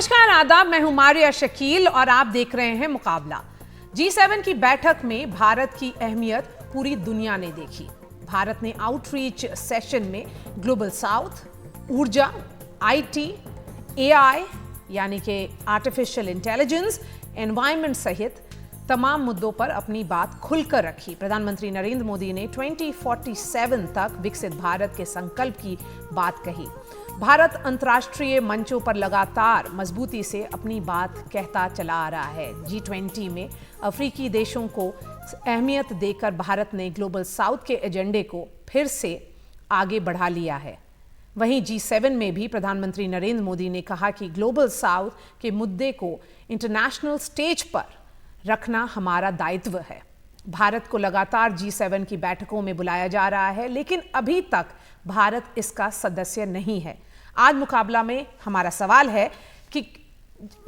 नमस्कार आदाब, मैं हूं मारिया शकील और आप देख रहे हैं मुकाबला। G7 की बैठक में भारत की अहमियत पूरी दुनिया ने देखी। भारत ने आउटरीच सेशन में ग्लोबल साउथ, ऊर्जा, आईटी, एआई यानी कि आर्टिफिशियल इंटेलिजेंस, एनवायरनमेंट सहित तमाम मुद्दों पर अपनी बात खुलकर रखी। प्रधानमंत्री नरेंद्र मोदी ने 2047 तक विकसित भारत के संकल्प की बात कही। भारत अंतर्राष्ट्रीय मंचों पर लगातार मजबूती से अपनी बात कहता चला आ रहा है। G20 में अफ्रीकी देशों को अहमियत देकर भारत ने ग्लोबल साउथ के एजेंडे को फिर से आगे बढ़ा लिया है। वहीं G7 में भी प्रधानमंत्री नरेंद्र मोदी ने कहा कि ग्लोबल साउथ के मुद्दे को इंटरनेशनल स्टेज पर रखना हमारा दायित्व है। भारत को लगातार G7 की बैठकों में बुलाया जा रहा है, लेकिन अभी तक भारत इसका सदस्य नहीं है। आज मुकाबला में हमारा सवाल है कि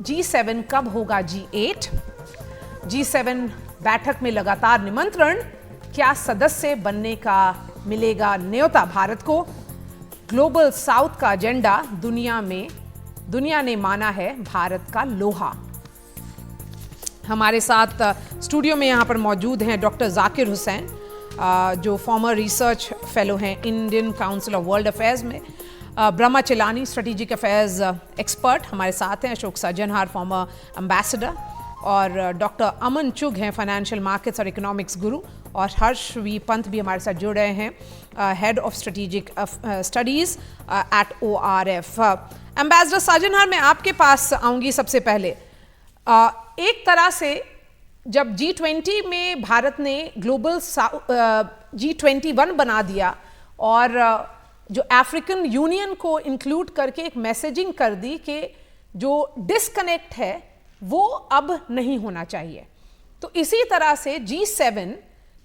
G7 कब होगा G8? G7 बैठक में लगातार निमंत्रण, क्या सदस्य बनने का मिलेगा न्योता भारत को? ग्लोबल साउथ का एजेंडा दुनिया ने माना है भारत का लोहा। हमारे साथ स्टूडियो में यहाँ पर मौजूद हैं डॉक्टर जाकिर हुसैन, जो फॉर्मर रिसर्च फेलो हैं Indian council of world affairs में। Brahma Chellaney, strategic affairs expert हमारे साथ हैं। Ashok Sajjanhar, former ambassador. और डॉक्टर अमन चुग हैं, फाइनेंशियल मार्केट्स और इकोनॉमिक्स गुरु। और हर्ष वी पंत भी हमारे साथ जुड़ रहे हैं, head of strategic studies at ORF। Ambassador Sajjanhar, मैं आपके पास आऊँगी सबसे पहले। एक तरह से जब G20 में भारत ने ग्लोबल G21 बना दिया और जो अफ्रीकन यूनियन को इंक्लूड करके एक मैसेजिंग कर दी कि जो डिस्कनेक्ट है वो अब नहीं होना चाहिए, तो इसी तरह से G7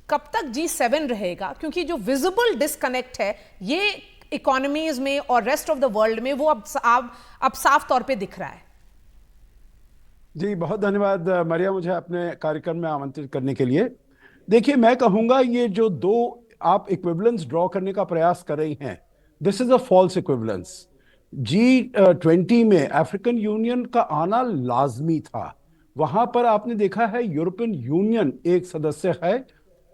कब तक G7 रहेगा? क्योंकि जो विजिबल डिस्कनेक्ट है ये इकोनॉमीज में और रेस्ट ऑफ द वर्ल्ड में वो अब साफ तौर पे दिख रहा है। जी, बहुत धन्यवाद मरिया, मुझे अपने कार्यक्रम में आमंत्रित करने के लिए। देखिए, मैं कहूँगा ये जो दो आप इक्विवेलेंस ड्रॉ करने का प्रयास कर रही हैं, this is a false equivalence. G20 में अफ्रीकन यूनियन का आना लाजमी था। वहां पर आपने देखा है यूरोपियन यूनियन एक सदस्य है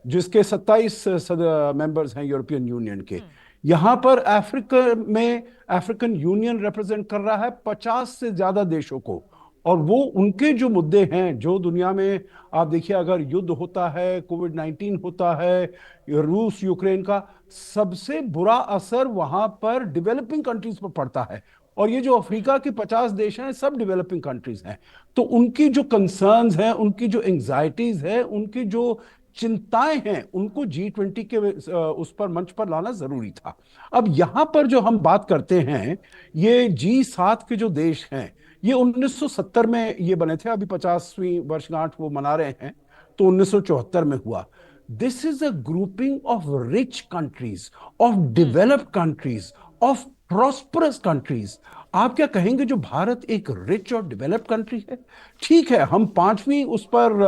जिसके 27 मेंबर्स हैं यूरोपियन यूनियन के। यहाँ पर अफ्रीका में अफ्रीकन यूनियन रिप्रेजेंट कर रहा है 50 से ज्यादा देशों को, और वो उनके जो मुद्दे हैं, जो दुनिया में आप देखिए, अगर युद्ध होता है, कोविड-19 होता है, रूस यूक्रेन का, सबसे बुरा असर वहां पर डेवलपिंग कंट्रीज पर पड़ता है। और ये जो अफ्रीका के 50 देश हैं सब डेवलपिंग कंट्रीज हैं, तो उनकी जो कंसर्न्स हैं, उनकी जो एंग्जाइटीज है, उनकी जो चिंताएं हैं, उनको G20 के उस पर मंच पर लाना जरूरी था। अब यहां पर जो हम बात करते हैं, ये G7 के जो देश हैं, ये 1970 में ये बने थे। अभी 50वीं वर्षगांठ वो मना रहे हैं, तो 1974 में हुआ। This is a grouping of rich countries, of developed countries, of prosperous countries. आप क्या कहेंगे जो भारत एक रिच और डेवलप्ड कंट्री है? ठीक है, हम 5वीं उस पर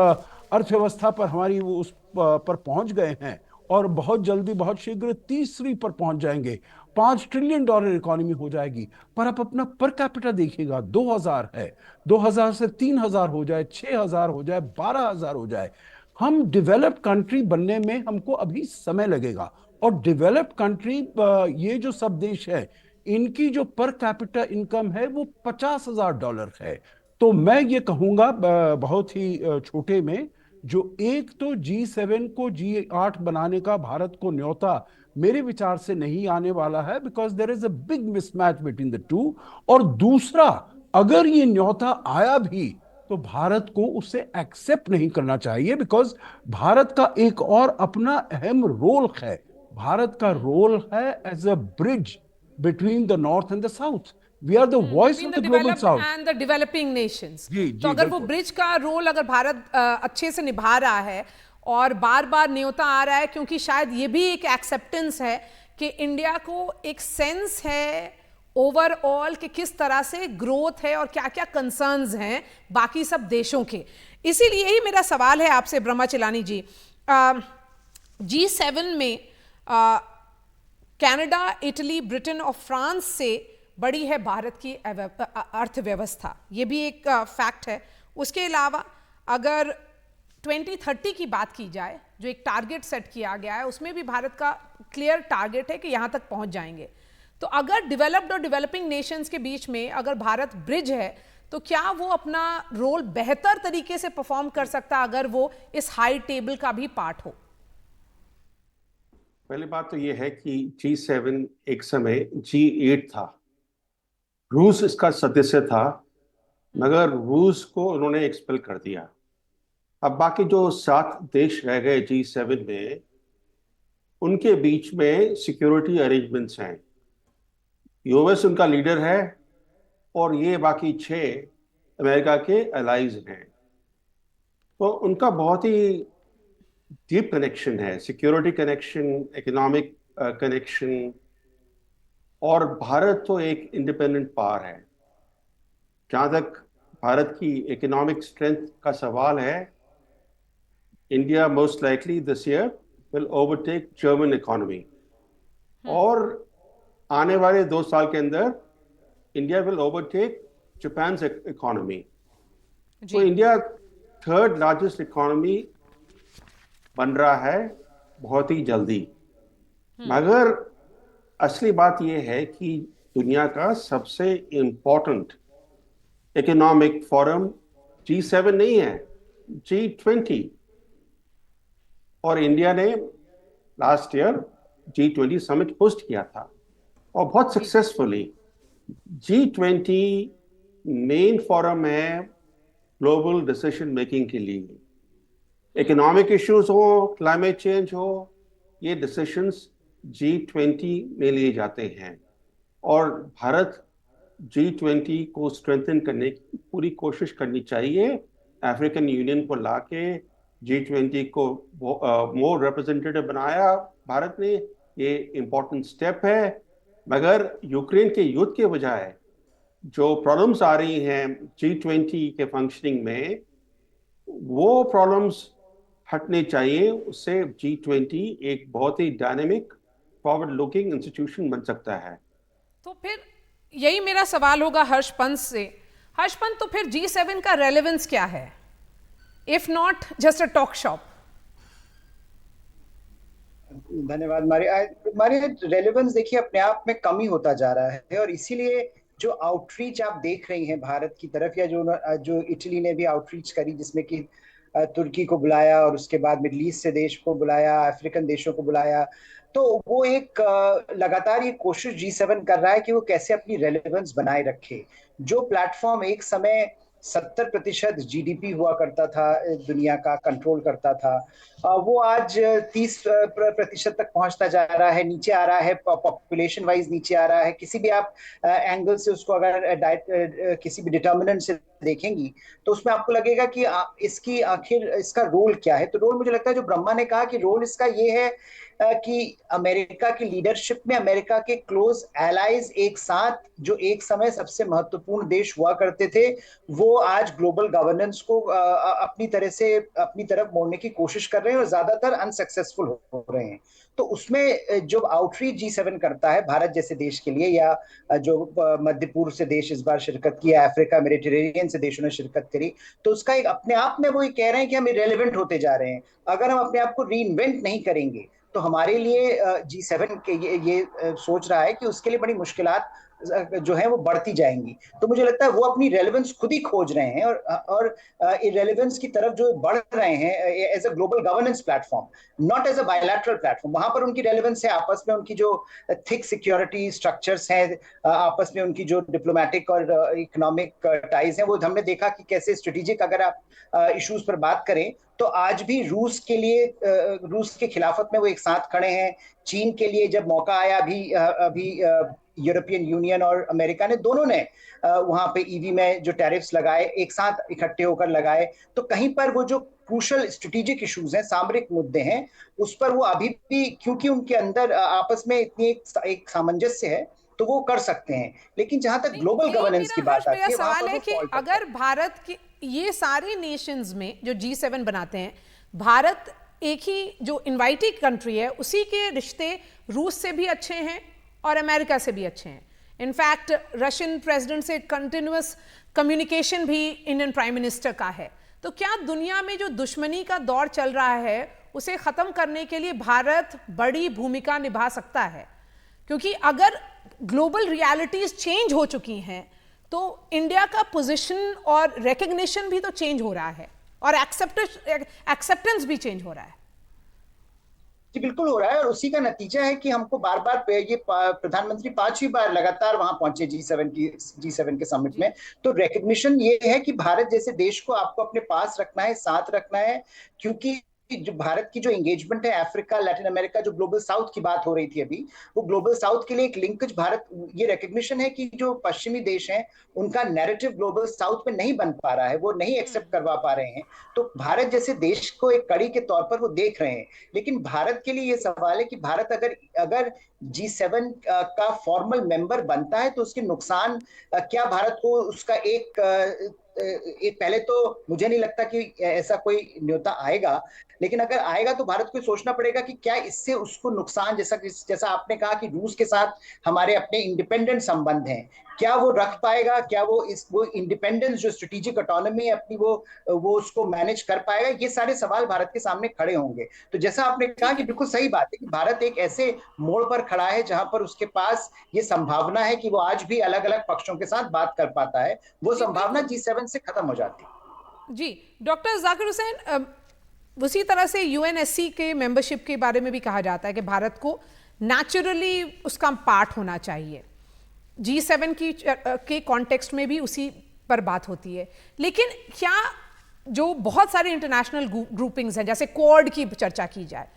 अर्थव्यवस्था पर हमारी वो उस पर पहुंच गए हैं, और बहुत जल्दी, बहुत शीघ्र 3वीं पर पहुंच जाएंगे। $5 ट्रिलियन इकोनॉमी हो जाएगी। पर आप अपना पर कैपिटा देखिएगा, 2000 है। 2000 से 3000 हो जाए, 6000 हो जाए, 12000 हो जाए, हम डेवलप्ड कंट्री बनने में हमको अभी समय लगेगा। और डेवलप्ड कंट्री, ये जो सब देश है, इनकी जो पर कैपिटा इनकम है वो $50,000 है। तो मैं ये कहूंगा बहुत ही छोटे में, जो एक तो G7 को G8 बनाने का भारत को न्योता मेरे विचार से नहीं आने वाला है, because there is a big mismatch between the two. और दूसरा, अगर ये न्योता आया भी तो भारत को उसे एक्सेप्ट नहीं करना चाहिए, बिकॉज भारत का एक और अपना अहम रोल है। भारत का रोल है as a bridge between the north and the south. We are the voice of the global south and the developing nations. तो अगर बिल्कुल। वो ब्रिज का रोल अगर भारत अच्छे से निभा रहा है और बार बार न्योता आ रहा है, क्योंकि शायद ये भी एक एक्सेप्टेंस है कि इंडिया को एक सेंस है ओवरऑल कि किस तरह से ग्रोथ है और क्या क्या कंसर्न्स हैं बाकी सब देशों के। इसीलिए ही मेरा सवाल है आपसे ब्रह्मा चिलानी जी, G7 में कनाडा, इटली, ब्रिटेन और फ्रांस से बड़ी है भारत की अर्थव्यवस्था, ये भी एक फैक्ट है। उसके अलावा अगर 2030 की बात की जाए, जो एक टारगेट सेट किया गया है, उसमें भी भारत का क्लियर टारगेट है कि यहाँ तक पहुँच जाएंगे। तो अगर डेवलप्ड और डेवलपिंग नेशंस के बीच में अगर भारत ब्रिज है, तो क्या वो अपना रोल बेहतर तरीके से परफॉर्म कर सकता अगर वो इस हाई टेबल का भी पार्ट हो? पहली बात तो ये है कि G7 एक समय G8 था, रूस इसका सदस्य था, मगर रूस को उन्होंने एक्सपेल कर दिया। अब बाकी जो 7 देश रह गए G7 में, उनके बीच में सिक्योरिटी अरेंजमेंट्स हैं। यूएस उनका लीडर है और ये बाकी 6 अमेरिका के अलाइज हैं। तो उनका बहुत ही डीप कनेक्शन है, सिक्योरिटी कनेक्शन, इकोनॉमिक कनेक्शन। और भारत तो एक इंडिपेंडेंट पावर है। जहाँ तक भारत की इकोनॉमिक स्ट्रेंथ का सवाल है, India most likely this year will overtake German economy, और आने वाले 2 साल के अंदर India will overtake Japan economy. तो इंडिया 3rd लार्जेस्ट इकोनॉमी बन रहा है बहुत ही जल्दी। मगर असली बात यह है कि दुनिया का सबसे इम्पोर्टेंट इकोनॉमिक फोरम G7 नहीं है, G20। और इंडिया ने last year G20 summit host किया था और बहुत सक्सेसफुली। G20 मेन फोरम है ग्लोबल डिसीजन मेकिंग के लिए। इकोनॉमिक इश्यूज हो, क्लाइमेट चेंज हो, ये डिसीजंस G20 में लिए जाते हैं। और भारत G20 को स्ट्रेंथन करने की पूरी कोशिश करनी चाहिए। अफ्रीकन यूनियन को लाके G20 को मोर रिप्रेजेंटेटिव बनाया भारत ने, ये इम्पोर्टेंट स्टेप है। मगर यूक्रेन के युद्ध के बजाय जो प्रॉब्लम्स आ रही हैं G20 के फंक्शनिंग में, वो प्रॉब्लम्स हटने चाहिए। उससे G20 एक बहुत ही डायनेमिक, फॉरवर्ड लुकिंग इंस्टीट्यूशन बन सकता है। तो फिर यही मेरा सवाल होगा हर्ष पंत से। हर्ष पंत, तो फिर G7 का रेलेवेंस क्या है, if not just a talk shop? धन्यवाद मारिया। रेलेवेंस देखिए अपने आप में कम ही होता जा रहा है, और इसीलिए जो आउटरीच आप देख रही हैं भारत की तरफ, या जो इटली ने भी आउटरीच करी, जिसमें कि तुर्की को बुलाया और उसके बाद मिडल ईस्ट से देश को बुलाया, अफ्रीकन देशों को बुलाया, तो वो एक लगातार ये कोशिश G7 कर रहा है कि वो कैसे अपनी रेलेवेंस बनाए रखे। जो प्लेटफॉर्म एक समय 70% GDP हुआ करता था, दुनिया का कंट्रोल करता था, वो आज 30% तक पहुंचता जा रहा है, नीचे आ रहा है, पॉपुलेशन वाइज नीचे आ रहा है। किसी भी आप एंगल से उसको अगर किसी भी डिटर्मिनेंट से देखेंगी तो उसमें आपको लगेगा कि इसकी आखिर इसका रोल क्या है। तो रोल, मुझे लगता है जो ब्रह्मा ने कहा कि रोल इसका ये है कि अमेरिका की लीडरशिप में अमेरिका के क्लोज एलाइज एक साथ, जो एक समय सबसे महत्वपूर्ण देश हुआ करते थे, वो आज ग्लोबल गवर्नेंस को अपनी तरफ मोड़ने की कोशिश कर रहे हैं और ज्यादातर अनसक्सेसफुल हो रहे हैं। तो उसमें जो आउटरीच G7 करता है भारत जैसे देश के लिए, या जो मध्य पूर्व से देश इस बार शिरकत किया, अफ्रीका मेडिटेरेनियन से देशों ने शिरकत करी, तो उसका एक अपने आप में वो कह रहे हैं कि हम इरेलेवेंट होते जा रहे हैं। अगर हम अपने आप को री इन्वेंट नहीं करेंगे तो हमारे लिए G7 के ये सोच रहा है कि उसके लिए बड़ी मुश्किलात जो है वो बढ़ती जाएंगी। तो मुझे लगता है वो अपनी रेलेवेंस खुद ही खोज रहे हैं, और रेलेवेंस की तरफ जो बढ़ रहे हैं as a global governance platform, not as a bilateral platform. वहां पर उनकी रेलेवेंस है, आपस में उनकी जो थिक सिक्योरिटी स्ट्रक्चर्स हैं, आपस में उनकी जो डिप्लोमेटिक और इकोनॉमिक टाइज हैं, वो हमने देखा कि कैसे स्ट्रेटेजिक, अगर आप इश्यूज पर बात करें तो आज भी रूस के खिलाफत में वो एक साथ खड़े हैं। चीन के लिए जब मौका आया, अभी यूरोपियन यूनियन और अमेरिका ने दोनों ने वहां पे ईवी में जो टैरिफ्स लगाए, एक साथ इकट्ठे होकर लगाए। तो कहीं पर वो जो क्रूशल स्ट्रेटेजिक इश्यूज हैं, सामरिक मुद्दे हैं, उस पर वो अभी भी, क्योंकि उनके अंदर आपस में इतनी एक सामंजस्य है, तो वो कर सकते हैं। लेकिन जहां तक ग्लोबल गवर्नेंस की बात आती है, सवाल है कि अगर भारत की ये सारे नेशंस में जो G7 बनाते हैं, भारत एक ही जो इनवाइटेड कंट्री है, उसी के रिश्ते रूस से भी अच्छे हैं और अमेरिका से भी अच्छे हैं। इनफैक्ट रशियन प्रेसिडेंट से कंटिन्यूअस कम्युनिकेशन भी इंडियन प्राइम मिनिस्टर का है। तो क्या दुनिया में जो दुश्मनी का दौर चल रहा है उसे खत्म करने के लिए भारत बड़ी भूमिका निभा सकता है? क्योंकि अगर ग्लोबल रियलिटीज चेंज हो चुकी हैं तो इंडिया का पोजीशन और रिकग्निशन भी तो चेंज हो रहा है और एक्सेप्टेंस भी चेंज हो रहा है। जी बिल्कुल हो रहा है, और उसी का नतीजा है कि हमको बार बार ये प्रधानमंत्री 5वीं बार लगातार वहां पहुंचे जी7 के समिट में। तो रिकग्निशन ये है कि भारत जैसे देश को आपको अपने पास रखना है, साथ रखना है, क्योंकि जो भारत की जो एंगेजमेंट है अफ्रीका, लैटिन अमेरिका, जो ग्लोबल साउथ की बात हो रही थी अभी, वो ग्लोबल साउथ के लिए एक लिंकेज भारत, ये रिकग्निशन है कि जो पश्चिमी देश हैं उनका नैरेटिव ग्लोबल साउथ में नहीं बन पा रहा है, वो नहीं एक्सेप्ट करवा पा रहे हैं। तो भारत जैसे देश को एक कड़ी के तौर पर वो देख रहे हैं। लेकिन भारत के लिए ये सवाल है कि भारत अगर G7 का फॉर्मल मेंबर बनता है तो उसके नुकसान क्या भारत को उसका एक पहले तो मुझे नहीं लगता कि ऐसा कोई न्योता आएगा, लेकिन अगर आएगा तो भारत को सोचना पड़ेगा कि क्या इससे उसको नुकसान, जैसा आपने कहा कि रूस के साथ हमारे अपने इंडिपेंडेंट संबंध हैं, क्या वो रख पाएगा, क्या वो इंडिपेंडेंस जो स्ट्रेटेजिक ऑटोनॉमी है अपनी वो उसको मैनेज कर पाएगा? ये सारे सवाल भारत के सामने खड़े होंगे। तो जैसा आपने कहा कि बिल्कुल सही बात है कि भारत एक ऐसे मोड़ पर खड़ा है जहां पर उसके पास ये संभावना है कि वो आज भी अलग अलग पक्षों के साथ बात कर पाता है। वो संभावना G7 से खत्म हो जाती है। जी डॉक्टर जाकिर हुसैन, उसी तरह से यूएनएससी के मेंबरशिप के बारे में भी कहा जाता है कि भारत को नेचुरली उसका पार्ट होना चाहिए। G7 के कॉन्टेक्स्ट में भी उसी पर बात होती है। लेकिन क्या जो बहुत सारे इंटरनेशनल ग्रुपिंग्स हैं, जैसे क्वाड की चर्चा की जाए,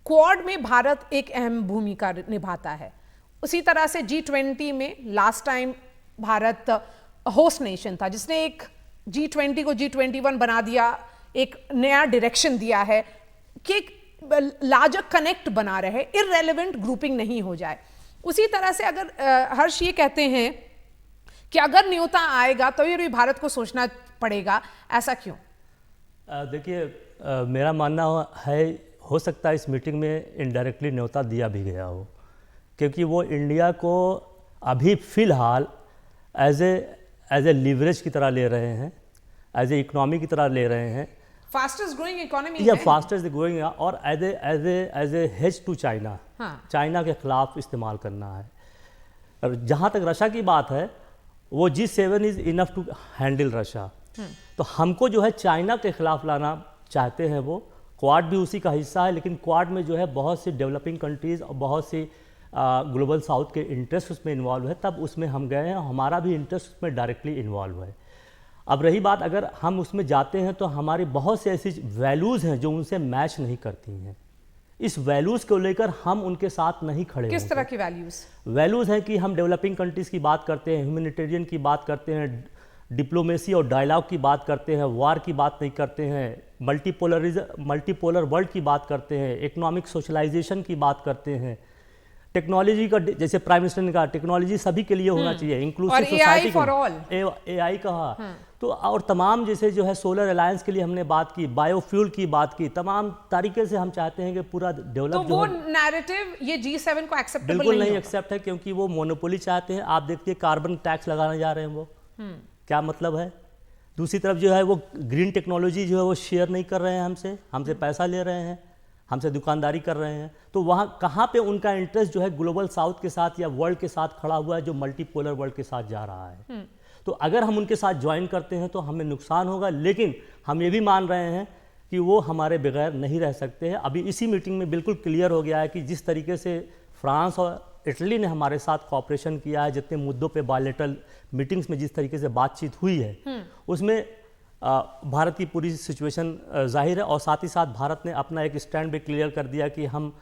क्वाड में भारत एक अहम भूमिका निभाता है। उसी तरह से G20 में last time Bharat host nation था जिसने एक G20 को G21 बना दिया, एक नया डायरेक्शन दिया है कि एक लार्जर कनेक्ट बना रहे, इररेलेवेंट ग्रुपिंग नहीं हो जाए। उसी तरह से अगर हर्ष ये कहते हैं कि अगर न्योता आएगा तो ये भारत को सोचना पड़ेगा, ऐसा क्यों? देखिए, मेरा मानना है हो सकता है इस मीटिंग में इनडायरेक्टली न्योता दिया भी गया हो, क्योंकि वो इंडिया को अभी फिलहाल एज ए लिवरेज की तरह ले रहे हैं, एज ए इकोनॉमी की तरह ले रहे हैं, फास्टेस्ट ग्रोइंग इकोनॉमी या फास्टेस्ट ग्रोइंग, और as a hedge to China, China के खिलाफ इस्तेमाल करना है। और जहाँ तक रशिया की बात है, वो G7 is enough to handle Russia. तो हमको जो है चाइना के खिलाफ लाना चाहते हैं वो। क्वाड भी उसी का हिस्सा है, लेकिन क्वाड में जो है बहुत सी डेवलपिंग कंट्रीज़ और बहुत सी ग्लोबल साउथ के इंटरेस्ट उसमें इन्वॉल्व है, तब उसमें हम गए हैं, हमारा भी इंटरेस्ट उसमें डायरेक्टली इन्वॉल्व है। अब रही बात, अगर हम उसमें जाते हैं तो हमारी बहुत सी ऐसी वैल्यूज़ हैं जो उनसे मैच नहीं करती हैं। इस वैल्यूज़ को लेकर हम उनके साथ नहीं खड़े। किस तरह की वैल्यूज़? वैल्यूज़ हैं कि हम डेवलपिंग कंट्रीज़ की बात करते हैं, ह्यूमैनिटेरियन की बात करते हैं, डिप्लोमेसी और डायलॉग की बात करते हैं, वार की बात नहीं करते हैं, मल्टीपोलर वर्ल्ड की बात करते हैं, इकोनॉमिक सोशलाइजेशन की बात करते हैं, टेक्नोलॉजी का, जैसे प्राइम मिनिस्टर ने कहा, टेक्नोलॉजी सभी के लिए होना चाहिए, inclusive society for all, AI कहा। तो और तमाम जैसे जो है सोलर अलायंस के लिए हमने बात की, बायोफ्यूल की बात की, तमाम तरीके से हम चाहते हैं कि पूरा डेवलप। तो वो नैरेटिव ये G7 को एक्सेप्टेबल बिल्कुल नहीं एक्सेप्ट है, क्योंकि वो मोनोपोली चाहते हैं। आप देखिए कार्बन टैक्स लगाने जा रहे हैं वो, क्या मतलब है? दूसरी तरफ जो है वो ग्रीन टेक्नोलॉजी जो है वो शेयर नहीं कर रहे हैं हमसे पैसा ले रहे हैं, हमसे दुकानदारी कर रहे हैं। तो वहाँ कहाँ पे उनका इंटरेस्ट जो है ग्लोबल साउथ के साथ या वर्ल्ड के साथ खड़ा हुआ है, जो मल्टीपोलर वर्ल्ड के साथ जा रहा है। तो अगर हम उनके साथ ज्वाइन करते हैं तो हमें नुकसान होगा, लेकिन हम ये भी मान रहे हैं कि वो हमारे बगैर नहीं रह सकते हैं। अभी इसी मीटिंग में बिल्कुल क्लियर हो गया है कि जिस तरीके से फ्रांस और इटली ने हमारे साथ कॉपरेशन किया है, जितने मुद्दों पे बायलैटरल मीटिंग्स में जिस तरीके से बातचीत हुई है, उसमें भारत की पूरी सिचुएशन जाहिर है। और साथ ही साथ भारत ने अपना एक स्टैंड भी क्लियर कर दिया कि हम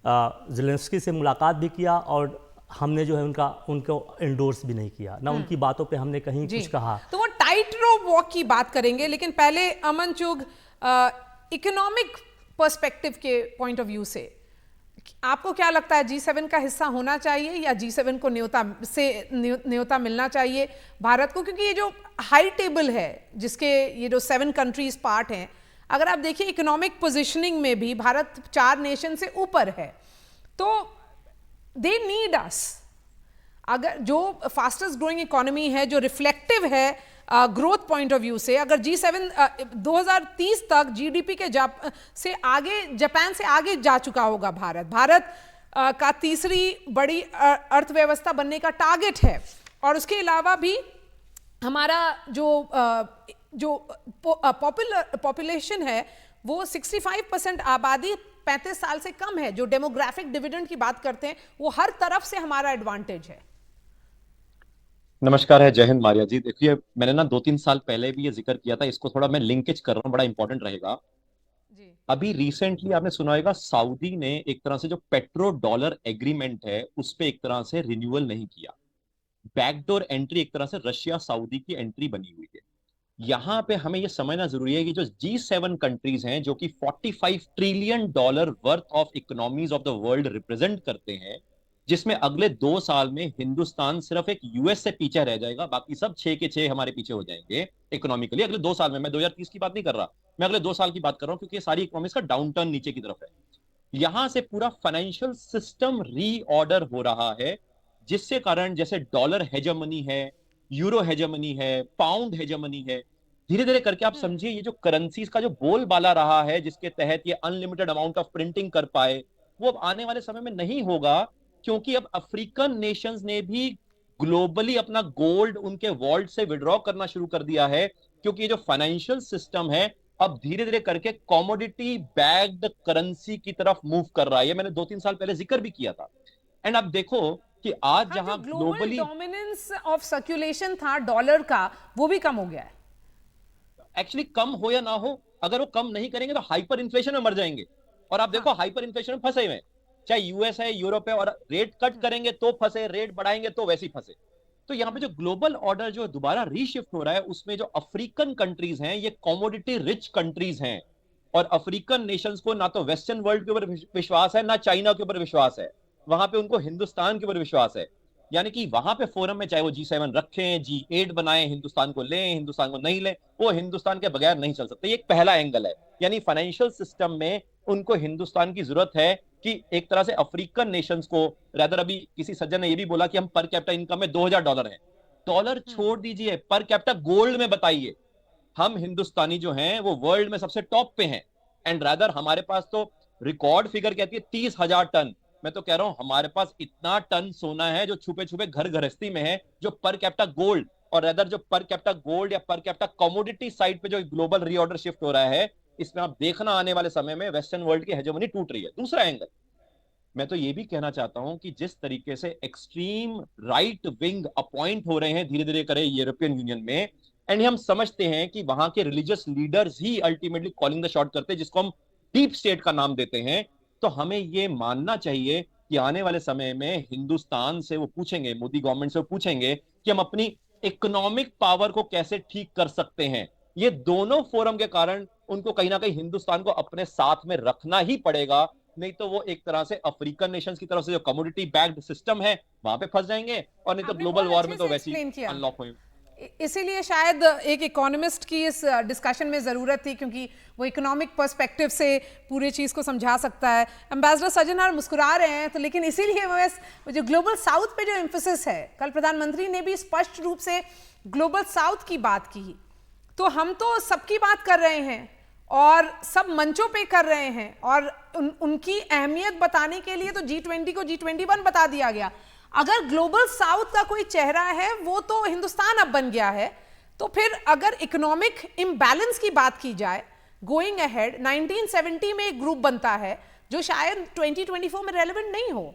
ज़ेलेंस्की से मुलाकात भी किया और हमने जो है उनको एंडोर्स भी नहीं किया, ना उनकी बातों पे हमने कहीं कुछ कहा। तो वो टाइट रोप वॉक की बात करेंगे, लेकिन पहले अमन चुग, इकोनॉमिक पर्सपेक्टिव के पॉइंट ऑफ व्यू से आपको क्या लगता है, G7 का हिस्सा होना चाहिए या G7 को न्योता मिलना चाहिए भारत को? क्योंकि ये जो हाई टेबल है जिसके ये जो 7 कंट्रीज पार्ट हैं, अगर आप देखिए इकोनॉमिक पोजीशनिंग में भी भारत 4 नेशन से ऊपर है, तो दे नीड अस। अगर जो फास्टेस्ट ग्रोइंग इकोनॉमी है, जो रिफ्लेक्टिव है ग्रोथ पॉइंट ऑफ व्यू से, अगर G7 2030 तक जीडीपी के जापान से आगे जा चुका होगा भारत का तीसरी बड़ी अर्थव्यवस्था बनने का टारगेट है। और उसके अलावा भी हमारा जो पॉपुलेशन है वो 65% आबादी 35 साल से कम है। जो डेमोग्राफिक डिविडेंड की बात करते हैं वो हर तरफ से हमारा एडवांटेज है। नमस्कार है, जय हिंद मारिया जी। देखिए, मैंने ना 2-3 साल पहले भी ये जिक्र किया था, इसको थोड़ा मैं लिंकेज कर रहा हूँ, बड़ा इंपॉर्टेंट रहेगा। जी। अभी रिसेंटली आपने सुना होगा, सऊदी ने एक तरह से जो पेट्रो डॉलर एग्रीमेंट है उस पे एक तरह से रिन्यूअल नहीं किया। बैकडोर एंट्री एक तरह से रशिया सऊदी की एंट्री बनी हुई है। यहाँ पे हमें ये समझना जरूरी है कि जो G7 कंट्रीज हैं जो कि $45 trillion worth of economies of the world represent करते हैं, जिसमें अगले 2 साल में हिंदुस्तान सिर्फ एक यूएस से पीछे रह जाएगा, बाकी सब 6 के 6 हमारे पीछे हो जाएंगे इकोनॉमिकली अगले 2 साल में। मैं 2030 की बात नहीं कर रहा, मैं अगले 2 साल की बात कर रहा हूं, क्योंकि सारी इकोनॉमीज का डाउन टर्न नीचे की तरफ है। यहां से पूरा फाइनेंशियल सिस्टम रीऑर्डर हो रहा है, जिससे कारण जैसे डॉलर हेजेमनी है, यूरो हेजेमनी है, पाउंड हेजेमनी है, धीरे धीरे करके आप समझिए ये जो करेंसीज का जो बोलबाला रहा है, जिसके तहत ये अनलिमिटेड अमाउंट ऑफ प्रिंटिंग कर पाए, वो अब आने वाले समय में नहीं होगा। क्योंकि अब अफ्रीकन नेशंस ने भी ग्लोबली अपना गोल्ड उनके वॉल्ट से विड्रॉ करना शुरू कर दिया है, क्योंकि ये जो फाइनेंशियल सिस्टम है अब धीरे धीरे करके कॉमोडिटी बैग्ड करेंसी की तरफ मूव कर रहा है। ये मैंने 2-3 साल पहले जिक्र भी किया था। एंड अब देखो कि आज जहां ग्लोबली डोमिनेंस ऑफ सर्कुलेशन था डॉलर का, वो भी कम हो गया है। एक्चुअली कम हो या ना हो, अगर वो कम नहीं करेंगे तो हाइपर इन्फ्लेशन में मर जाएंगे। और आप देखो हाइपर इन्फ्लेशन में फंसे हुए, चाहे यूएस है, यूरोप है, और रेट कट करेंगे तो फंसे, रेट बढ़ाएंगे तो वैसे ही फंसे। तो यहाँ पे जो ग्लोबल ऑर्डर जो दोबारा रीशिफ्ट हो रहा है, उसमें जो अफ्रीकन कंट्रीज हैं ये कॉमोडिटी रिच कंट्रीज हैं, और अफ्रीकन नेशंस को ना तो वेस्टर्न वर्ल्ड के ऊपर विश्वास है, ना चाइना के ऊपर विश्वास है, वहां पे उनको हिंदुस्तान के ऊपर विश्वास है। यानी कि वहां पे फोरम में चाहे वो G7 रखें, G8 बनाएं, हिंदुस्तान को लें, हिंदुस्तान को नहीं लें, वो हिंदुस्तान के बगैर नहीं चल सकते। ये एक पहला एंगल है। यानी फाइनेंशियल सिस्टम में उनको हिंदुस्तान की जरूरत है कि एक तरह से अफ्रीकन नेशंस को, रादर अभी किसी सज्जन ने ये भी बोला कि हम पर कैपिटा इनकम में $2000 है। डॉलर छोड़ दीजिए, पर कैपिटा गोल्ड में बताइए। हम हिंदुस्तानी जो हैं वो वर्ल्ड में सबसे टॉप पे हैं। एंड रादर हमारे पास तो रिकॉर्ड फिगर कहती है 30,000 टन। मैं तो कह रहा हूं हमारे पास इतना टन सोना है जो छुपे छुपे घर गृहस्थी में है, जो पर कैपिटा गोल्ड, और रादर जो पर कैपिटा गोल्ड या पर कैपिटा कमोडिटी साइड पे जो ग्लोबल रीऑर्डर शिफ्ट हो रहा है, इसमें आप देखना आने वाले समय में वेस्टर्न वर्ल्ड की हेजेमनी टूट रही है। दूसरा एंगल मैं तो ये भी कहना चाहता हूं कि जिस तरीके से एक्सट्रीम राइट विंग अपॉइंट हो रहे हैं धीरे धीरे करे यूरोपियन यूनियन में, एंड हम समझते हैं कि वहां के religious leaders he ultimately calling the shot करते हैं, जिसको हम डीप स्टेट का नाम देते हैं। तो हमें ये मानना चाहिए कि आने वाले समय में हिंदुस्तान से वो पूछेंगे, मोदी गवर्नमेंट से वो पूछेंगे कि हम अपनी इकोनॉमिक पावर को कैसे ठीक कर सकते हैं। ये दोनों फोरम के कारण उनको कहीं ना कहीं हिंदुस्तान को अपने साथ में रखना ही पड़ेगा, नहीं तो वो एक तरह से अफ्रीकन नेशंस की तरफ से जो कमोडिटी बैक्ड सिस्टम है वहां पे फंस जाएंगे, और नहीं तो ग्लोबल वॉर में तो वैसे ही अनलॉक होंगे। इसीलिए शायद एक इकोनॉमिस्ट की इस डिस्कशन में ज़रूरत थी, क्योंकि वो इकोनॉमिक पर्सपेक्टिव से पूरे चीज़ को समझा सकता है। एम्बेसडर सज्जनहार मुस्कुरा रहे हैं, तो लेकिन इसीलिए वो जो ग्लोबल साउथ पे जो एम्फेसिस है, कल प्रधानमंत्री ने भी स्पष्ट रूप से ग्लोबल साउथ की बात की। तो हम तो सबकी बात कर रहे हैं और सब मंचों पे कर रहे हैं, और उनकी अहमियत बताने के लिए तो G20 को G21 बता दिया गया। अगर ग्लोबल साउथ का कोई चेहरा है वो तो हिंदुस्तान अब बन गया है। तो फिर अगर इकोनॉमिक इम्बैलेंस की बात की जाए गोइंग अहेड, 1970 में एक ग्रुप बनता है जो शायद 2024 में रेलेवेंट नहीं हो।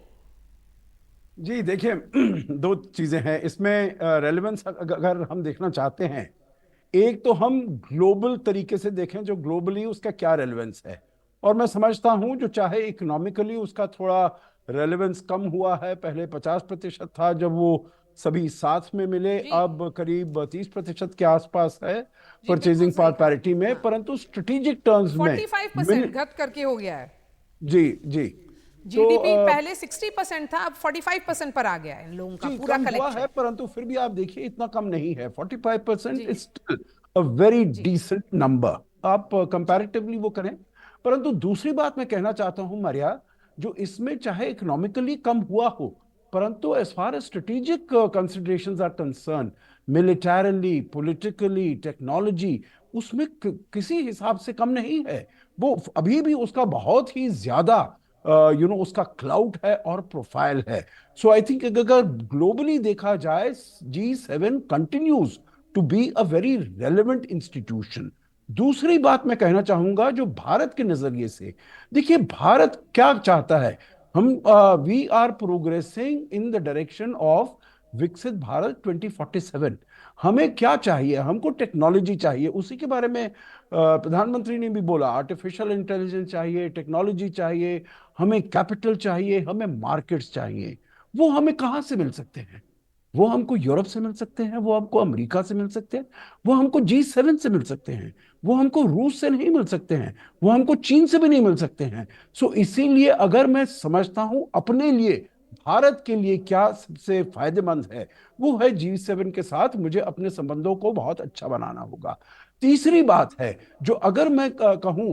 जी देखिए, दो चीजें हैं इसमें रेलेवेंस अगर हम देखना चाहते हैं। एक तो हम ग्लोबल तरीके से देखें, जो ग्लोबली उसका क्या रेलेवेंस है, और मैं समझता हूं जो चाहे इकोनॉमिकली उसका थोड़ा रेलेवेंस कम हुआ है, पहले 50% था जब वो सभी साथ में मिले, अब करीब 30% के आसपास है परचेजिंग पावर पैरिटी में, परंतु स्ट्रेटेजिक टर्म्स में 45% घट करके हो गया है। जी जी, जीडीपी पहले 60% था, अब 45% पर आ गया है इन लोगों का पूरा कलेक्शन है। परंतु फिर भी आप देखिए इतना कम नहीं है, 45% is still a very decent number, आप कंपैरेटिवली वो करें। परंतु दूसरी बात मैं कहना चाहता हूं मारिया, जो इसमें चाहे इकोनॉमिकली कम हुआ हो, परंतु as far as strategic considerations are concern, militarily, politically, technology, उसमें किसी हिसाब से कम नहीं है। वो अभी भी उसका बहुत ही ज्यादा उसका क्लाउड है और प्रोफाइल है। सो आई थिंक अगर ग्लोबली देखा जाए, G7 continues to be a very relevant institution. दूसरी बात मैं कहना चाहूंगा जो भारत के नजरिए से, देखिए भारत क्या चाहता है। हम we are progressing in the direction of विकसित भारत 2047। हमें क्या चाहिए? हमको टेक्नोलॉजी चाहिए, उसी के बारे में प्रधानमंत्री ने भी बोला, आर्टिफिशियल इंटेलिजेंस चाहिए, टेक्नोलॉजी चाहिए, हमें कैपिटल चाहिए, हमें मार्केट्स चाहिए। वो हमें कहाँ से मिल सकते हैं? वो हमको यूरोप से मिल सकते हैं, वो हमको अमेरिका से मिल सकते हैं, वो हमको G7 से मिल सकते हैं, वो हमको रूस से नहीं मिल सकते हैं, वो हमको चीन से भी नहीं मिल सकते हैं। सो इसीलिए अगर मैं समझता हूं अपने लिए भारत के लिए क्या सबसे फायदेमंद है, वो है G7 के साथ मुझे अपने संबंधों को बहुत अच्छा बनाना होगा। तीसरी बात है जो अगर मैं कहूं,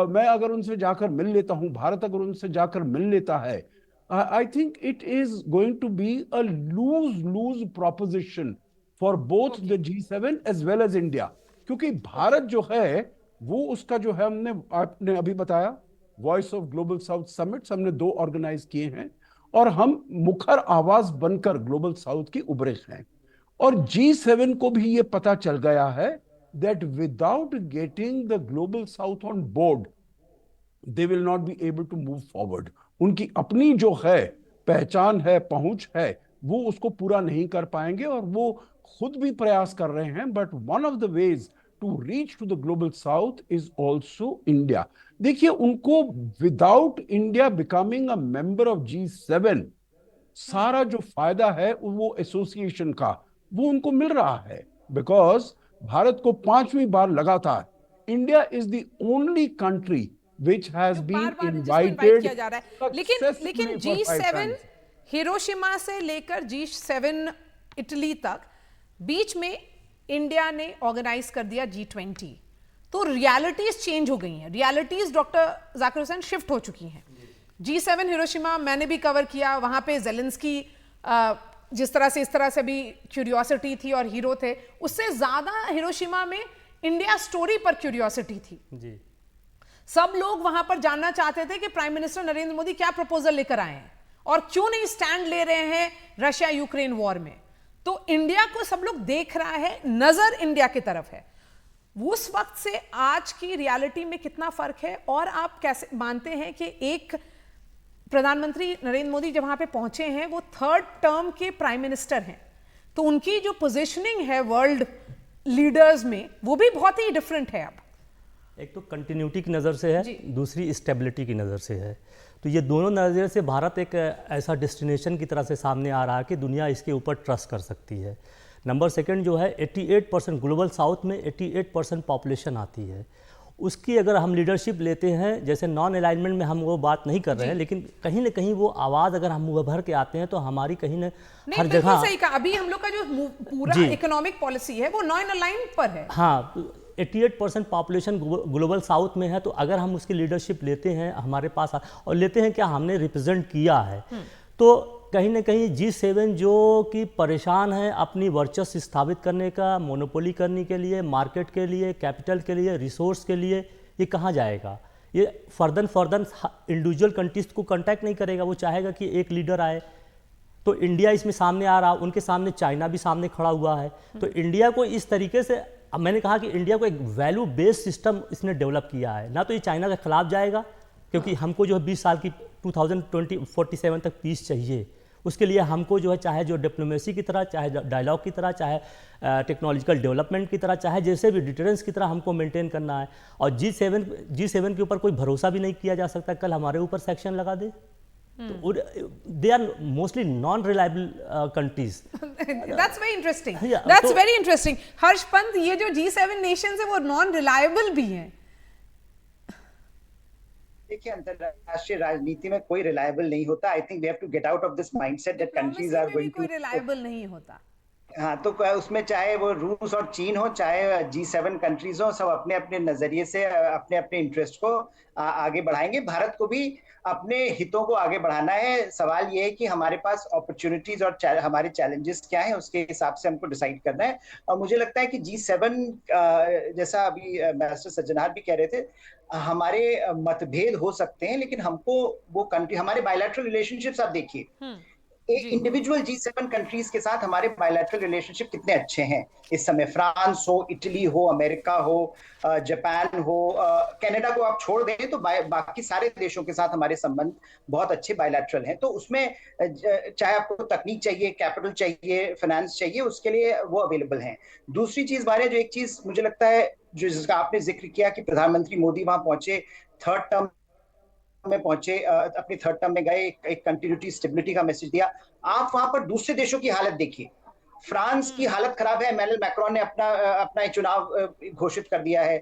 मैं अगर उनसे जाकर मिल लेता हूं, भारत अगर उनसे जाकर मिल लेता है, I think it is going to be a lose-lose proposition for both the G7 as well as India। क्योंकि भारत जो है वो उसका जो है, आपने अभी बताया, voice of global south summits हमने 2 ऑर्गेनाइज किए हैं और हम मुखर आवाज बनकर ग्लोबल साउथ की उभरे हैं। और G7 को भी ये पता चल गया है that without getting the global south on board, they will not be able to move forward। उनकी अपनी जो है पहचान है, पहुंच है, वो उसको पूरा नहीं कर पाएंगे और वो खुद भी प्रयास कर रहे हैं। But one of the ways to reach to the global south is also India. देखिए उनको without India becoming a member of G7, सारा जो फायदा है वो एसोसिएशन का वो उनको मिल रहा है। बिकॉज भारत को 5वीं बार लगातार India is the only country which has जो been बार-बार जिसको invite किया जा रहा है। successfully लेकिन for 5 G7 times। हिरोशिमा से लेकर G7 इटली तक, बीच में इंडिया ने ऑर्गेनाइज कर दिया G20। तो रियलिटीज चेंज हो गई हैं, realities doctor Zakir Hussain shift हो चुकी हैं। G7 हिरोशिमा मैंने भी कवर किया, वहां पे जेलेंस्की जिस तरह से इस तरह से भी क्यूरियोसिटी थी और हीरो थे, उससे ज्यादा हिरोशिमा में इंडिया स्टोरी पर क्यूरियोसिटी थी जी। सब लोग वहां पर जानना चाहते थे कि प्राइम मिनिस्टर नरेंद्र मोदी क्या प्रपोजल लेकर आए हैं और क्यों नहीं स्टैंड ले रहे हैं रशिया यूक्रेन वॉर में। तो इंडिया को सब लोग देख रहा है, नजर इंडिया की तरफ है। उस वक्त से आज की रियलिटी में कितना फर्क है, और आप कैसे मानते हैं कि एक प्रधानमंत्री नरेंद्र मोदी जब वहां पे पहुंचे हैं, वो 3rd टर्म के प्राइम मिनिस्टर हैं, तो उनकी जो पोजीशनिंग है वर्ल्ड लीडर्स में वो भी बहुत ही डिफरेंट है। अब एक तो कंटिन्यूटी की नज़र से है, दूसरी स्टेबिलिटी की नज़र से है। तो ये दोनों नज़र से भारत एक ऐसा डेस्टिनेशन की तरह से सामने आ रहा है कि दुनिया इसके ऊपर ट्रस्ट कर सकती है। नंबर 2 जो है 88% ग्लोबल साउथ में 88% पॉपुलेशन आती है। उसकी अगर हम लीडरशिप लेते हैं, जैसे नॉन अलाइनमेंट में हम वो बात नहीं कर रहे हैं, लेकिन कहीं ना कहीं वो आवाज़ अगर हम उभर के आते हैं तो हमारी कहीं न हर जगह सही कहा। अभी हम लोग का जो पूरा इकोनॉमिक पॉलिसी है वो नॉन अलाइन पर है। हाँ, 88% पॉपुलेशन ग्लोबल साउथ में है। तो अगर हम उसकी लीडरशिप लेते हैं हमारे पास और लेते हैं क्या हमने रिप्रेजेंट किया है, तो कहीं ना कहीं G7 जो कि परेशान है अपनी वर्चस्व स्थापित करने का, मोनोपोली करने के लिए, मार्केट के लिए, कैपिटल के लिए, रिसोर्स के लिए, ये कहाँ जाएगा? ये फर्दर इंडिविजुअल कंट्रीज को कांटेक्ट नहीं करेगा। वो चाहेगा कि एक लीडर आए। तो इंडिया इसमें सामने आ रहा, उनके सामने चाइना भी सामने खड़ा हुआ है। तो इंडिया को इस तरीके से, अब मैंने कहा कि इंडिया को एक वैल्यू बेस्ड सिस्टम इसने डेवलप किया है। ना तो ये चाइना के खिलाफ जाएगा, क्योंकि हमको जो है 20 साल की 2047 तक पीस चाहिए। उसके लिए हमको जो है चाहे जो डिप्लोमेसी की तरह, चाहे डायलॉग की तरह, चाहे टेक्नोलॉजिकल डेवलपमेंट की तरह, चाहे जैसे भी डिटरेंस की तरह हमको मेंटेन करना है। और G7 के ऊपर कोई भरोसा भी नहीं किया जा सकता, कल हमारे ऊपर सेक्शन लगा दे। They are mostly non-reliable countries. That's very interesting. That's very interesting. हर्ष पंत, ये जो G7 nations है वो non-reliable भी हैं। देखिए, अंतरराष्ट्रीय राजनीति में कोई रिलायबल नहीं होता। I think we have to get out of this mindset that countries are going to, कोई रिलायबल नहीं होता। हाँ, तो उसमें चाहे वो रूस और चीन हो, चाहे G7 कंट्रीज हो, सब अपने अपने नजरिए से अपने अपने इंटरेस्ट को आगे बढ़ाएंगे। भारत को भी अपने हितों को आगे बढ़ाना है। सवाल ये है कि हमारे पास अपॉर्चुनिटीज और हमारे चैलेंजेस क्या हैं, उसके हिसाब से हमको डिसाइड करना है। और मुझे लगता है कि G7, जैसा अभी मास्टर सज्जनार भी कह रहे थे, हमारे मतभेद हो सकते हैं, लेकिन हमको वो कंट्री, हमारे बायलैटरल रिलेशनशिप्स आप देखिए, इंडिविजुअल G7 कंट्रीज के साथ हमारे बायलैटरल रिलेशनशिप कितने अच्छे हैं इस समय। फ्रांस हो, इटली हो, अमेरिका हो, जापान हो, कनाडा को आप छोड़ दें तो बाकी सारे देशों के साथ हमारे संबंध बहुत अच्छे बायलैटरल हैं। तो उसमें चाहे आपको तकनीक चाहिए, कैपिटल चाहिए, फाइनेंस चाहिए, उसके लिए वो अवेलेबल हैं। दूसरी चीज बारे जो एक चीज मुझे लगता है, जो जिसका आपने जिक्र किया कि प्रधानमंत्री मोदी वहां पहुंचे, थर्ड टर्म में पहुंचे, अपनी थर्ड टर्म में गए, एक कंटिन्यूटी स्टेबिलिटी का मैसेज दिया। आप वहां पर दूसरे देशों की हालत देखिए। फ्रांस की हालत खराब है, इमैनुअल मैक्रोन ने अपना चुनाव घोषित कर दिया है।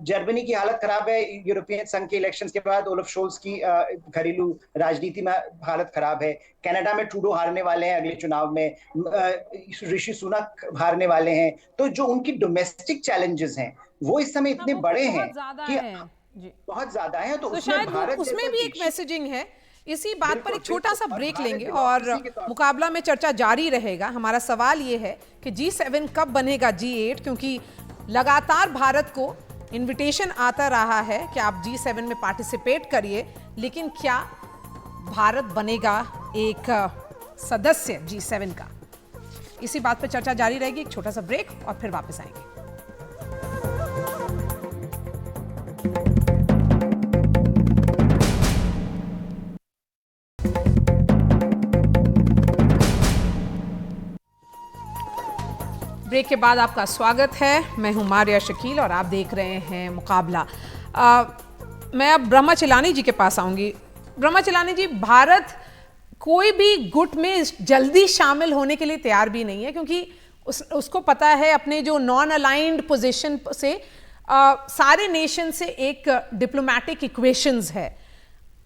जर्मनी की हालत खराब है, यूरोपियन संघ के इलेक्शंस के बाद ओलफ शोल्स की घरेलू राजनीति में हालत खराब है। कनाडा में ट्रूडो हारने वाले हैं अगले चुनाव में, ऋषि सुनक हारने वाले हैं। तो जो उनकी डोमेस्टिक चैलेंजेस हैं वो इस समय इतने बड़े हैं कि बहुत ज्यादा है। तो शायद भारत उसमें भी एक मैसेजिंग है। इसी बात पर एक छोटा सा ब्रेक लेंगे और democracy के तौर पर मुकाबला में चर्चा जारी रहेगा। हमारा सवाल ये है कि G7 कब बनेगा G8, क्योंकि लगातार भारत को इनविटेशन आता रहा है कि आप G7 में पार्टिसिपेट करिए, लेकिन क्या भारत बनेगा एक सदस्य G7 का? इसी बात पर चर्चा जारी रहेगी। एक छोटा सा ब्रेक और फिर वापस आएंगे। ब्रेक के बाद आपका स्वागत है। मैं हूं मारिया शकील और आप देख रहे हैं मुकाबला। मैं अब ब्रह्मा चिलानी जी के पास आऊंगी। ब्रह्मा चिलानी जी, भारत कोई भी गुट में जल्दी शामिल होने के लिए तैयार भी नहीं है, क्योंकि उसको पता है अपने जो नॉन अलाइंड पोजीशन से सारे नेशन से एक डिप्लोमेटिक इक्वेशंस है।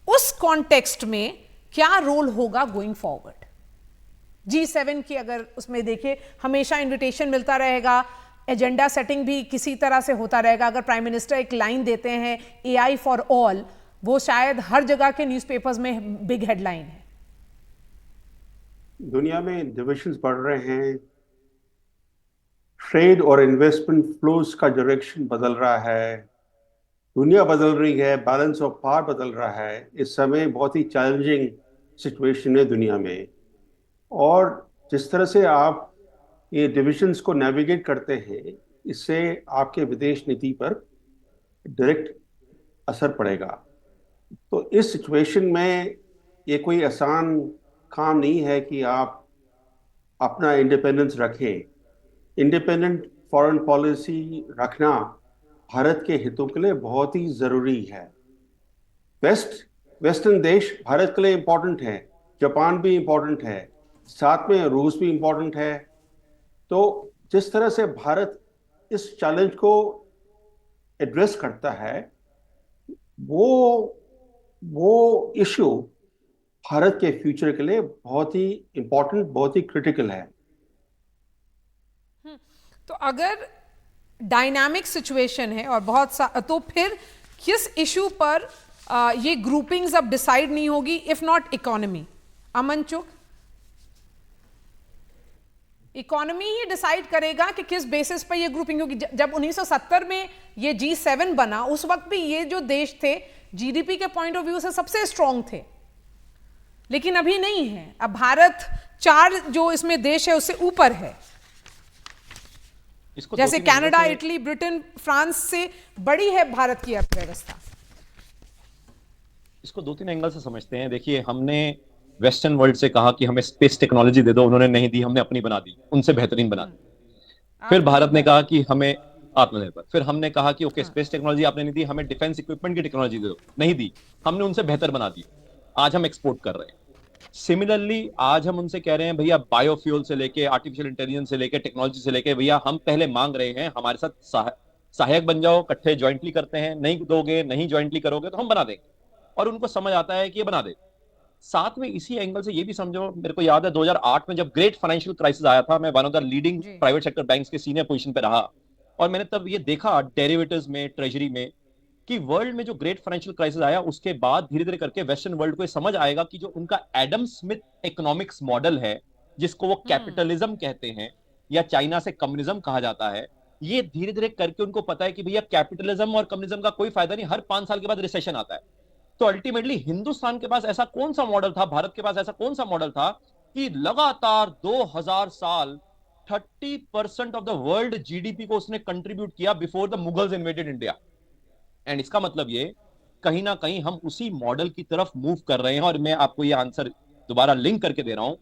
उस कॉन्टेक्स्ट में क्या रोल होगा गोइंग फॉरवर्ड? G7 की अगर उसमें देखिए, हमेशा इनविटेशन मिलता रहेगा, एजेंडा सेटिंग भी किसी तरह से होता रहेगा। अगर प्राइम मिनिस्टर एक लाइन देते हैं AI फॉर ऑल, वो शायद हर जगह के न्यूज़पेपर्स में बिग हेडलाइन है। दुनिया में डिविजन्स बढ़ रहे हैं, ट्रेड और इन्वेस्टमेंट फ्लोज का डायरेक्शन बदल रहा है, दुनिया बदल रही है, बैलेंस ऑफ पावर बदल रहा है। इस समय बहुत ही चैलेंजिंग सिचुएशन है दुनिया में, और जिस तरह से आप ये डिविजन्स को नेविगेट करते हैं, इससे आपके विदेश नीति पर डायरेक्ट असर पड़ेगा। तो इस सिचुएशन में ये कोई आसान काम नहीं है कि आप अपना इंडिपेंडेंस रखें। इंडिपेंडेंट फॉरेन पॉलिसी रखना भारत के हितों के लिए बहुत ही ज़रूरी है। वेस्टर्न देश भारत के लिए इम्पोर्टेंट है, जापान भी इम्पोर्टेंट है, साथ में रूस भी इम्पोर्टेंट है। तो जिस तरह से भारत इस चैलेंज को एड्रेस करता है, वो इशू भारत के फ्यूचर के लिए बहुत ही इम्पोर्टेंट, बहुत ही क्रिटिकल है। तो अगर डायनामिक सिचुएशन है और तो फिर किस इशू पर ये ग्रुपिंग्स अब डिसाइड नहीं होगी, if not economy? Aman Chugh, economy he decide करेगा कि किस बेसिस पर ये ग्रुपिंग होगी। जब 1970 में ये G7 बना, उस वक्त भी ये जो देश थे जीडीपी के पॉइंट ऑफ व्यू से सबसे स्ट्रांग थे, लेकिन अभी नहीं है। अब भारत 4 जो इसमें देश है उससे ऊपर है, जैसे कनाडा, इटली, ब्रिटेन, फ्रांस से बड़ी है भारत की अर्थव्यवस्था। इसको 2-3 एंगल से समझते हैं। देखिए, हमने वेस्टर्न वर्ल्ड से कहा कि हमें स्पेस टेक्नोलॉजी दे दो, उन्होंने नहीं दी, हमने अपनी बना दी, उनसे बेहतरीन बना दी। फिर भारत ने कहा कि हमें आत्मनिर्भर, फिर हमने कहा कि ओके, स्पेस टेक्नोलॉजी आपने नहीं दी, हमें डिफेंस इक्विपमेंट की टेक्नोलॉजी दे दो, नहीं दी, हमने उनसे बेहतर बना दी, आज हम एक्सपोर्ट कर रहे हैं। सिमिलरली आज हम उनसे कह रहे हैं भैया, बायोफ्यूल से लेके आर्टिफिशियल इंटेलिजेंस से लेके टेक्नोलॉजी से लेके, भैया हम पहले मांग रहे हैं, हमारे साथ सहायक बन जाओ, इकट्ठे ज्वाइंटली करते हैं, नहीं दोगे, नहीं ज्वाइंटली करोगे तो हम बना देंगे। और उनको समझ आता है कि ये बना दे। साथ में इसी एंगल से ये भी समझो, मेरे को याद है 2008 में जब ग्रेट फाइनेंशियल क्राइसिस आया था, मैं वन ऑफ द लीडिंग जी। प्राइवेट सेक्टर बैंक्स के सीनियर पोजीशन पे रहा, और मैंने तब ये देखा डेरिवेटिव्स में, ट्रेजरी में, कि वर्ल्ड में जो ग्रेट फाइनेंशियल क्राइसिस आया उसके बाद धीरे धीरे करके वेस्टर्न वर्ल्ड को ये समझ आएगा कि जो उनका एडम स्मिथ इकोनॉमिक्स मॉडल है, जिसको वो कैपिटलिज्म कहते हैं या चाइना से कम्युनिज्म कहा जाता है, ये धीरे धीरे करके उनको पता है कि भैया कैपिटलिज्म और कम्युनिज्म का कोई फायदा नहीं, हर 5 साल के बाद रिसेशन आता है। तो अल्टीमेटली हिंदुस्तान के पास ऐसा कौन सा मॉडल था, भारत के पास ऐसा कौन सा मॉडल था कि लगातार 2000 साल 30% ऑफ द वर्ल्ड जीडीपी को उसने कंट्रीब्यूट किया before the Mughals invaded India. And इसका मतलब ये कहीं ना कहीं हम उसी मॉडल की तरफ मूव कर रहे हैं। और मैं आपको ये आंसर दोबारा लिंक करके दे रहा हूं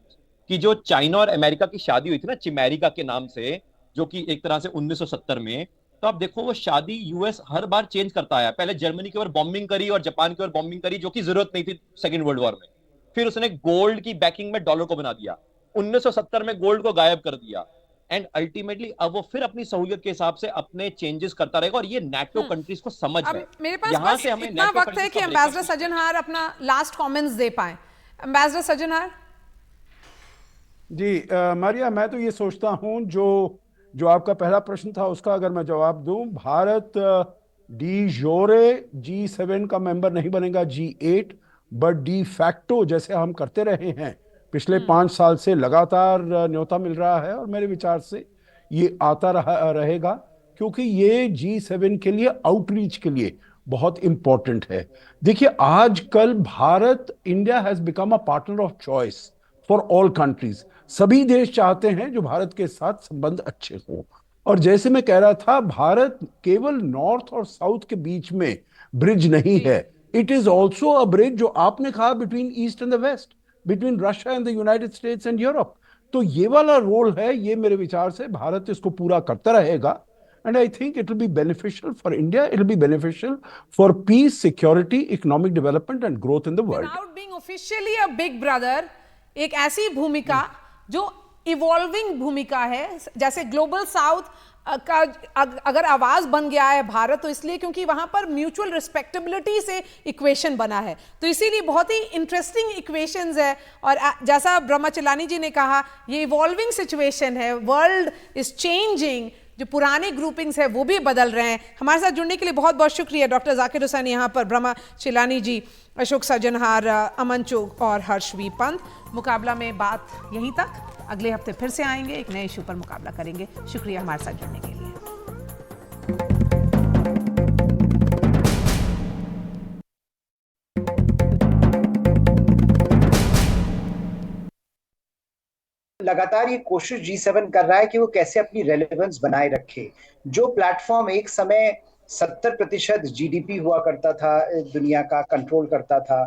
कि जो चाइना और अमेरिका की शादी हुई थी ना चिमेरिका के नाम से, जो कि एक तरह से 1970 में, तो आप देखो वो शादी यूएस हर बार चेंज करता आया। पहले जर्मनी की ओर बॉम्बिंग करी और जापान की ओर बॉम्बिंग करी, जो कि जरूरत नहीं थी सेकेंड वर्ल्ड वॉर में। फिर उसने गोल्ड की बैकिंग में डॉलर को बना दिया, 1970 में गोल्ड को गायब कर दिया, एंड अल्टीमेटली अब वो फिर अपनी सहूलियत के हिसाब से अपने चेंजेस करता रहेगा। और ये नेटो कंट्रीज को समझ है। अब मेरे पास यहाँ बस से हमें इतना NATO वक्त है countries कि का एम्बेसडर breakup- सज्जनहार अपना लास्ट कमेंट्स दे पाए। एम्बेसडर सज्जनहार। जी मारिया, मैं तो ये सोचता हूँ जो आपका पहला प्रश्न था उसका अगर मैं जवाब दूं, भारत डी जोरे G7 का मेंबर नहीं बनेगा, G8, बट डी फैक्टो जैसे हम करते रहे हैं पिछले 5 साल से लगातार न्योता मिल रहा है, और मेरे विचार से ये आता रहेगा, क्योंकि ये G7 के लिए आउटरीच के लिए बहुत इंपॉर्टेंट है। देखिए आजकल Bharat, India has become a partner of choice for all countries. सभी देश चाहते हैं जो भारत के साथ संबंध अच्छे हों। और जैसे मैं कह रहा था, भारत केवल नॉर्थ और साउथ के बीच में ब्रिज नहीं है, it is also a bridge, जो आपने कहा, between east and the west, between Russia and the United States and Europe. तो ये वाला रोल है, ये मेरे विचार से भारत इसको पूरा करता रहेगा। And I think it will be beneficial for India. It will be beneficial for peace, security, economic development, and growth in the world. Without being officially a big brother, एक ऐसी भूमिका जो इवॉल्विंग भूमिका है, जैसे ग्लोबल साउथ का अगर आवाज बन गया है भारत, तो इसलिए क्योंकि वहां पर म्यूचुअल रिस्पेक्टेबिलिटी से इक्वेशन बना है, तो इसीलिए बहुत ही इंटरेस्टिंग इक्वेशंस है। और जैसा ब्रह्मा चिलानी जी ने कहा, ये इवॉल्विंग सिचुएशन है, वर्ल्ड इज चेंजिंग, जो पुराने ग्रुपिंग्स है वो भी बदल रहे हैं। हमारे साथ जुड़ने के लिए बहुत बहुत शुक्रिया डॉक्टर जाकिर हुसैन यहाँ पर, ब्रह्मा चिलानी जी, अशोक सज्जनहार, अमन चोग और हर्षवी पंत। मुकाबला में बात यहीं तक, अगले हफ्ते फिर से आएंगे, एक नए इशू पर मुकाबला करेंगे। शुक्रिया हमारे साथ जुड़ने के लिए। लगातार ये कोशिश G7 कर रहा है कि वो कैसे अपनी रेलेवेंस बनाए रखे। जो प्लेटफॉर्म एक समय 70% जीडीपी हुआ करता था, दुनिया का कंट्रोल करता था,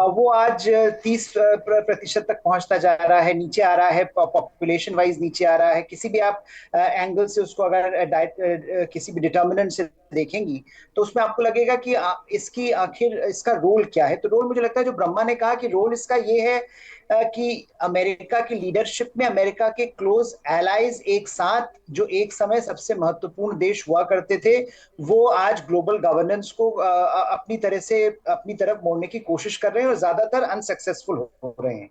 वो आज 30% तक पहुंचता जा रहा है, नीचे आ रहा है, पॉपुलेशन वाइज नीचे आ रहा है। किसी भी आप एंगल से उसको अगर किसी भी डिटर्मिनेंट से देखेंगी तो उसमें आपको लगेगा कि इसकी आखिर इसका रोल क्या है। तो रोल, मुझे लगता है जो ब्रह्मा ने कहा कि रोल इसका ये है कि अमेरिका की लीडरशिप में अमेरिका के क्लोज एलाइज एक साथ, जो एक समय सबसे महत्वपूर्ण देश हुआ करते थे, वो आज ग्लोबल गवर्नेंस को अपनी तरह से अपनी तरफ मोड़ने की कोशिश कर रहे हैं और ज्यादातर अनसक्सेसफुल हो रहे हैं।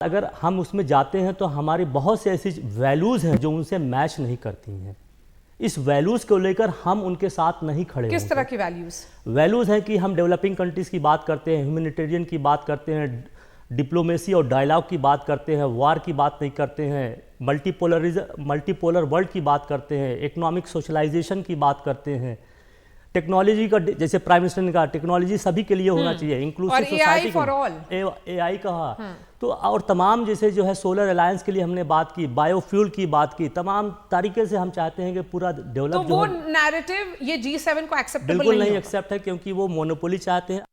अगर हम उसमें जाते हैं तो हमारी बहुत से ऐसी वैल्यूज़ हैं जो उनसे मैच नहीं करती हैं। इस वैल्यूज़ को लेकर हम उनके साथ नहीं खड़े। किस तरह की वैल्यूज़? वैल्यूज़ हैं कि हम डेवलपिंग कंट्रीज़ की बात करते हैं, ह्यूमैनिटेरियन की बात करते हैं, डिप्लोमेसी और डायलॉग की बात करते हैं, वार की बात नहीं करते हैं, मल्टीपोलर वर्ल्ड की बात करते हैं, इकोनॉमिक सोशलाइजेशन की बात करते हैं, टेक्नोलॉजी का, जैसे प्राइम मिनिस्टर ने कहा, टेक्नोलॉजी सभी के लिए होना चाहिए, inclusive society for all, AI कहा। तो और तमाम जैसे जो है सोलर अलायंस के लिए हमने बात की, बायोफ्यूल की बात की, तमाम तरीके से हम चाहते हैं कि पूरा डेवलप। तो वो नैरेटिव ये G7 को एक्सेप्टेबल बिल्कुल नहीं एक्सेप्ट है, क्योंकि वो मोनोपोली चाहते हैं।